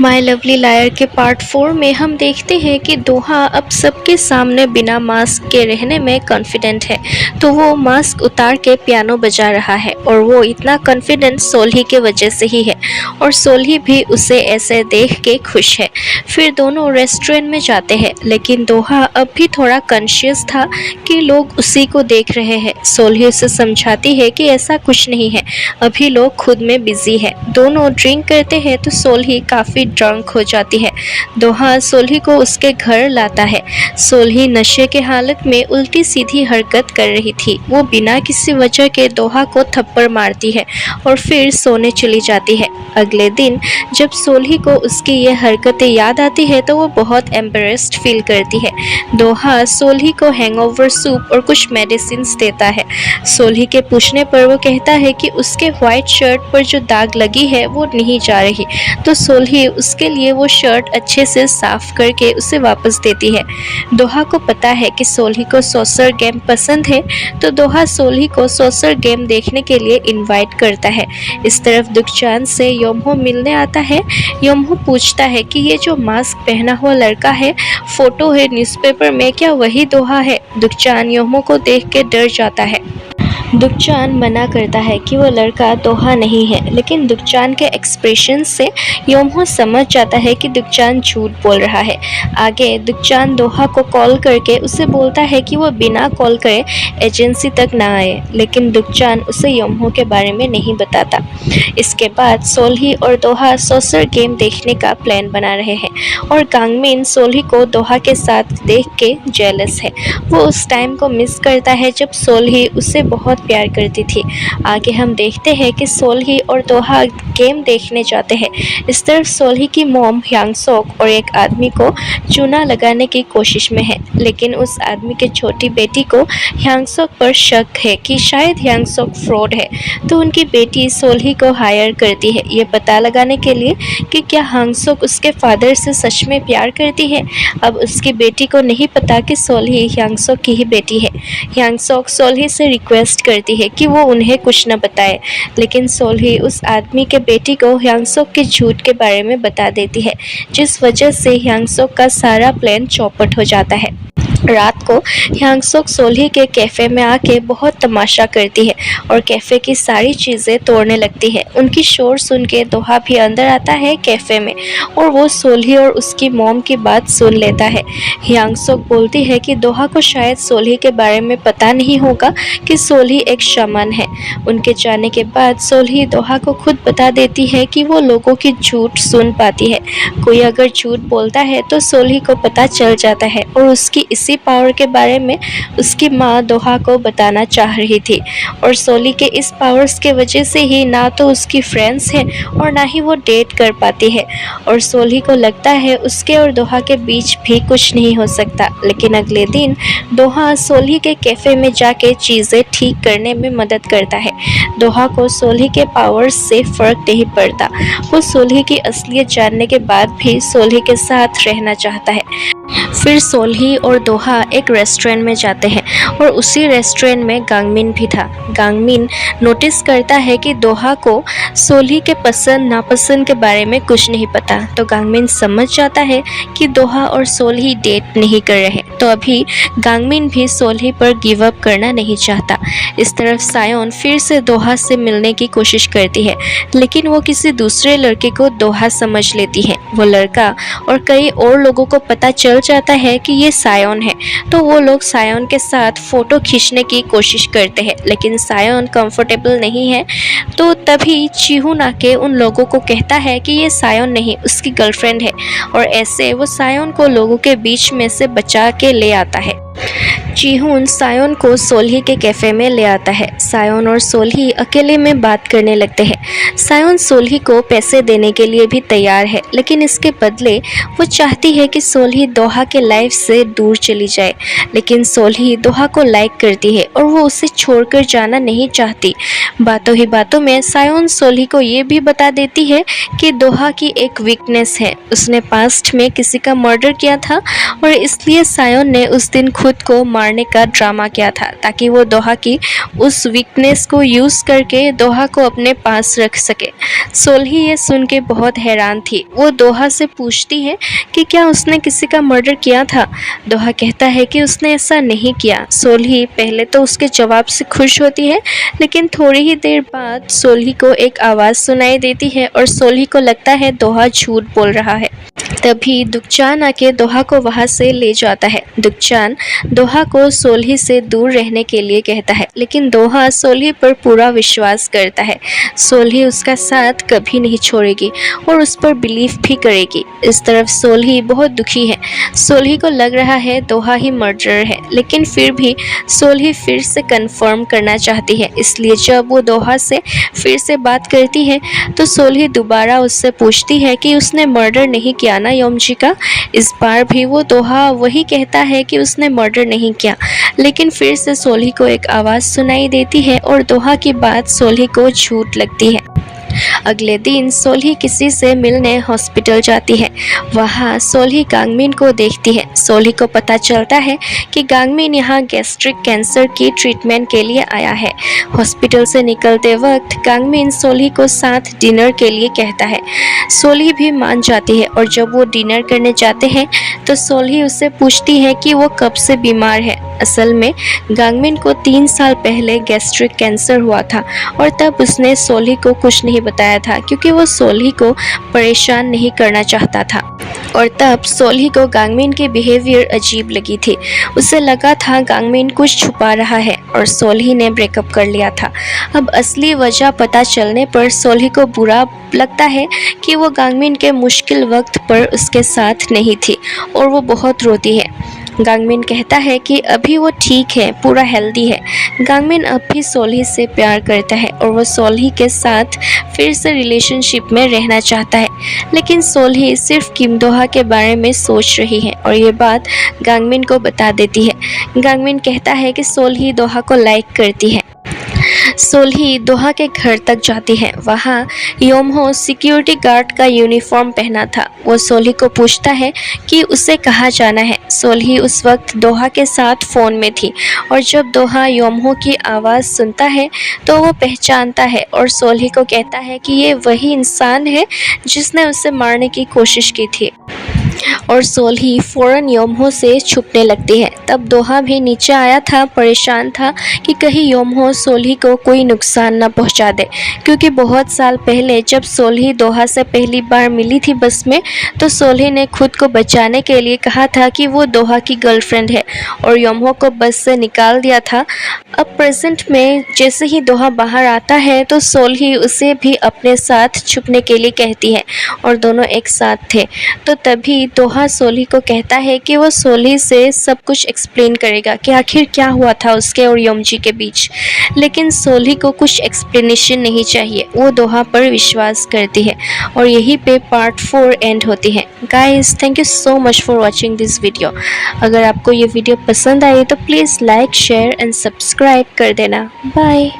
My lovely lawyer के part 4 में हम देखते हैं कि दोहा अब सबके सामने बिना मास्क के रहने में कॉन्फिडेंट है। तो वो मास्क उतार के पियानो बजा रहा है और वो इतना कॉन्फिडेंट सोल्ही के वजह से ही है और सोल्ही भी उसे ऐसे देख के खुश है। फिर दोनों रेस्टोरेंट में जाते हैं, लेकिन दोहा अब भी थोड़ा कॉन्शियस था कि लोग उसी को देख रहे हैं। सोल्ही उसे समझाती है कि ऐसा कुछ नहीं है, अभी लोग खुद में बिजी है। दोनों ड्रिंक करते हैं तो सोल्ही काफ़ी ड्रंक हो जाती है। दोहा सोल्ही को उसके घर लाता है। सोल्ही नशे के हालत में उल्टी सीधी हरकत कर रही थी। वो बिना किसी वजह के दोहा को थप्पड़ मारती है और फिर सोने चली जाती है। अगले दिन जब सोल्ही को उसकी ये हरकतें याद आती है तो वो बहुत एम्बेरेस्ड फील करती है। दोहा सोल्ही को हैंगओवर सूप और कुछ मेडिसिन देता है। सोल्ही के पूछने पर वो कहता है कि उसके व्हाइट शर्ट पर जो दाग लगी है वो नहीं जा रही, तो सोल्ही उसके लिए वो शर्ट अच्छे से साफ करके उसे वापस देती है। दोहा को पता है कि सोल्ही को सॉसर गेम पसंद है, तो दोहा सोल्ही को सॉसर गेम देखने के लिए इनवाइट करता है। इस तरफ दुखचान से योमहो मिलने आता है। योमहो पूछता है कि ये जो मास्क पहना हुआ लड़का है, फोटो है न्यूज़पेपर में, क्या वही दोहा है? दुखचान योमहो को देख के डर जाता है। दुखचान मना करता है कि वो लड़का दोहा नहीं है, लेकिन दुखचान के एक्सप्रेशन से योमहो समझ जाता है कि दुखचान झूठ बोल रहा है। आगे दुखचान दोहा को कॉल करके उसे बोलता है कि वो बिना कॉल करे एजेंसी तक ना आए, लेकिन दुखचान उसे योमहो के बारे में नहीं बताता। इसके बाद सोल्ही और दोहा सॉसर गेम देखने का प्लान बना रहे हैं और गांगमिन सोल्ही को दोहा के साथ देख के जेलस है। वो उस टाइम को मिस करता है जब सोल्ही उसे बहुत प्यार करती थी। आगे हम देखते हैं कि सोल्ही और दोहा गेम देखने जाते हैं। इस तरफ सोल्ही की मॉम ह्यांगसोक और एक आदमी को चूना लगाने की कोशिश में है, लेकिन उस आदमी के छोटी बेटी को ह्यांगसोक पर शक है कि शायद ह्यांगसोक फ्रॉड है, तो उनकी बेटी सोल्ही को हायर करती है ये पता लगाने के लिए कि क्या ह्यांगसोक उसके फादर से सच में प्यार करती है। अब उसकी बेटी को नहीं पता कि सोल्ही ह्यांगसोक की ही बेटी है। ह्यांगसोक सोल्ही से रिक्वेस्ट करती है कि वो उन्हें कुछ न बताए, लेकिन सोल्ही उस आदमी के बेटी को ह्यांगसोक के झूठ के बारे में बता देती है, जिस वजह से ह्यांगसोक का सारा प्लान चौपट हो जाता है। रात को ह्यांगसोक सोल्ही के कैफ़े में आके बहुत तमाशा करती है और कैफ़े की सारी चीज़ें तोड़ने लगती है। उनकी शोर सुन के दोहा भी अंदर आता है कैफ़े में और वो सोल्ही और उसकी मॉम की बात सुन लेता है। ह्यांगसोक बोलती है कि दोहा को शायद सोल्ही के बारे में पता नहीं होगा कि सोल्ही एक शमन है। उनके जाने के बाद सोल्ही दोहा को खुद बता देती है कि वो लोगों की झूठ सुन पाती है। कोई अगर झूठ बोलता है तो सोल्ही को पता चल जाता है और उसकी इसी पावर के बारे में उसकी माँ दोहा को बताना चाह रही थी और सोल्ही के इस पावर्स के वजह से ही ना तो उसकी फ्रेंड्स हैं और ना ही वो डेट कर पाती है और सोल्ही को लगता है उसके और दोहा के बीच भी कुछ नहीं हो सकता। लेकिन अगले दिन दोहा सोल्ही के कैफ़े में जाके चीज़ें ठीक करने में मदद करता है। दोहा को सोल्ही के पावर्स से फ़र्क नहीं पड़ता। वो सोल्ही की असलियत जानने के बाद भी सोल्ही के साथ रहना चाहता है। फिर सोल्ही और दोहा एक रेस्टोरेंट में जाते हैं और उसी रेस्टोरेंट में गांगमिन भी था। गांगमिन नोटिस करता है कि दोहा को सोल्ही के पसंद नापसंद के बारे में कुछ नहीं पता, तो गांगमिन समझ जाता है कि दोहा और सोल्ही डेट नहीं कर रहे, तो अभी गांगमिन भी सोल्ही पर गिव अप करना नहीं चाहता। इस तरफ सायोन फिर से दोहा से मिलने की कोशिश करती है, लेकिन वो किसी दूसरे लड़के को दोहा समझ लेती है। वो लड़का और कई और लोगों को पता चल जाता है कि ये सायोन है, तो वो लोग सायोन के साथ फ़ोटो खींचने की कोशिश करते हैं, लेकिन सायोन कंफर्टेबल नहीं है। तो तभी चिहून आके उन लोगों को कहता है कि ये सायोन नहीं, उसकी गर्लफ्रेंड है, और ऐसे वो सायोन को लोगों के बीच में से बचा के ले आता है। चिहून सायोन को सोल्ही के कैफ़े में ले आता है। सायोन और सोल्ही अकेले में बात करने लगते हैं। सायोन सोल्ही को पैसे देने के लिए भी तैयार है, लेकिन इसके बदले वो चाहती है कि सोल्ही दोहा के लाइफ से दूर चली जाए, लेकिन सोल्ही दोहा को लाइक करती है और वो उसे छोड़कर जाना नहीं चाहती। बातों ही बातों में सायोन सोल्ही को ये भी बता देती है कि दोहा की एक वीकनेस है, उसने पास्ट में किसी का मर्डर किया था और इसलिए सायोन ने उस दिन खुद को मारने का ड्रामा किया था ताकि वो दोहा की उस वीकनेस को यूज़ करके दोहा को अपने पास रख सके। सोल्ही ये सुन के बहुत हैरान थी। वो दोहा से पूछती है कि क्या उसने किसी का मर्डर किया था। दोहा कहता है कि उसने ऐसा नहीं किया। सोल्ही पहले तो उसके जवाब से खुश होती है, लेकिन थोड़ी ही देर बाद सोल्ही को एक आवाज़ सुनाई देती है और सोल्ही को लगता है दोहा झूठ बोल रहा है। तभी दुखचान आके दोहा को वहाँ से ले जाता है। दुखचान दोहा को सोल्ही से दूर रहने के लिए कहता है, लेकिन दोहा सोल्ही पर पूरा विश्वास करता है। सोल्ही उसका साथ कभी नहीं छोड़ेगी और उस पर बिलीव भी करेगी। इस तरफ सोल्ही बहुत दुखी है। सोल्ही को लग रहा है दोहा ही मर्डरर है, लेकिन फिर भी सोल्ही फिर से कंफर्म करना चाहती है। इसलिए जब वो दोहा से फिर से बात करती है तो सोल्ही दोबारा उससे पूछती है कि उसने मर्डर नहीं किया ना योमजी का। इस बार भी वो दोहा वही कहता है कि उसने मर्डर नहीं किया, लेकिन फिर से सोल्ही को एक आवाज़ सुनाई देती है और दोहा की बात सोल्ही को झूठ लगती है। अगले दिन सोल्ही किसी से मिलने हॉस्पिटल जाती है। वहाँ सोल्ही गांगमिन को देखती है। सोल्ही को पता चलता है कि गांगमिन यहाँ गैस्ट्रिक कैंसर की ट्रीटमेंट के लिए आया है। हॉस्पिटल से निकलते वक्त गांगमिन सोल्ही को साथ डिनर के लिए कहता है। सोल्ही भी मान जाती है और जब वो डिनर करने जाते हैं तो सोल्ही उससे पूछती है कि वो कब से बीमार है। असल में गांगमिन को 3 साल पहले गैस्ट्रिक कैंसर हुआ था और तब उसने सोल्ही को कुछ नहीं बताया था, क्योंकि वो सोल्ही को परेशान नहीं करना चाहता था। और तब सोल्ही को गांगमिन की बिहेवियर अजीब लगी थी। उसे लगा था गांगमिन कुछ छुपा रहा है और सोल्ही ने ब्रेकअप कर लिया था। अब असली वजह पता चलने पर सोल्ही को बुरा लगता है कि वो गांगमिन के मुश्किल वक्त पर उसके साथ नहीं थी और वो बहुत रोती है। गांगमिन कहता है कि अभी वो ठीक है, पूरा हेल्दी है। गांगमिन अब भी सोल्ही से प्यार करता है और वो सोल्ही के साथ फिर से रिलेशनशिप में रहना चाहता है, लेकिन सोल्ही सिर्फ किम दोहा के बारे में सोच रही है और ये बात गांगमिन को बता देती है। गांगमिन कहता है कि सोल्ही दोहा को लाइक करती है। सोल्ही दोहा के घर तक जाती है। वहाँ योमहो सिक्योरिटी गार्ड का यूनिफॉर्म पहना था। वो सोल्ही को पूछता है कि उसे कहाँ जाना है। सोल्ही उस वक्त दोहा के साथ फ़ोन में थी और जब दोहा योमहो की आवाज़ सुनता है तो वो पहचानता है और सोल्ही को कहता है कि ये वही इंसान है जिसने उसे मारने की कोशिश की थी। और सोल्ही फ़ौरन योमहो से छुपने लगती है। तब दोहा भी नीचे आया था, परेशान था कि कहीं योमहो सोल्ही को कोई नुकसान न पहुंचा दे, क्योंकि बहुत साल पहले जब सोल्ही दोहा से पहली बार मिली थी बस में, तो सोल्ही ने खुद को बचाने के लिए कहा था कि वो दोहा की गर्लफ्रेंड है और योमहो को बस से निकाल दिया था। अब प्रेजेंट में जैसे ही दोहा बाहर आता है तो सोल्ही उसे भी अपने साथ छुपने के लिए कहती है और दोनों एक साथ थे। तो तभी दोहा सोल्ही को कहता है कि वो सोल्ही से सब कुछ एक्सप्लेन करेगा कि आखिर क्या हुआ था उसके और योमजी के बीच, लेकिन सोल्ही को कुछ एक्सप्लेनेशन नहीं चाहिए। वो दोहा पर विश्वास करती है और यहीं पे पार्ट 4 एंड होती है। Guys, thank you so much for watching this video. अगर आपको ये वीडियो पसंद आई तो please like, share and subscribe कर देना। बाय।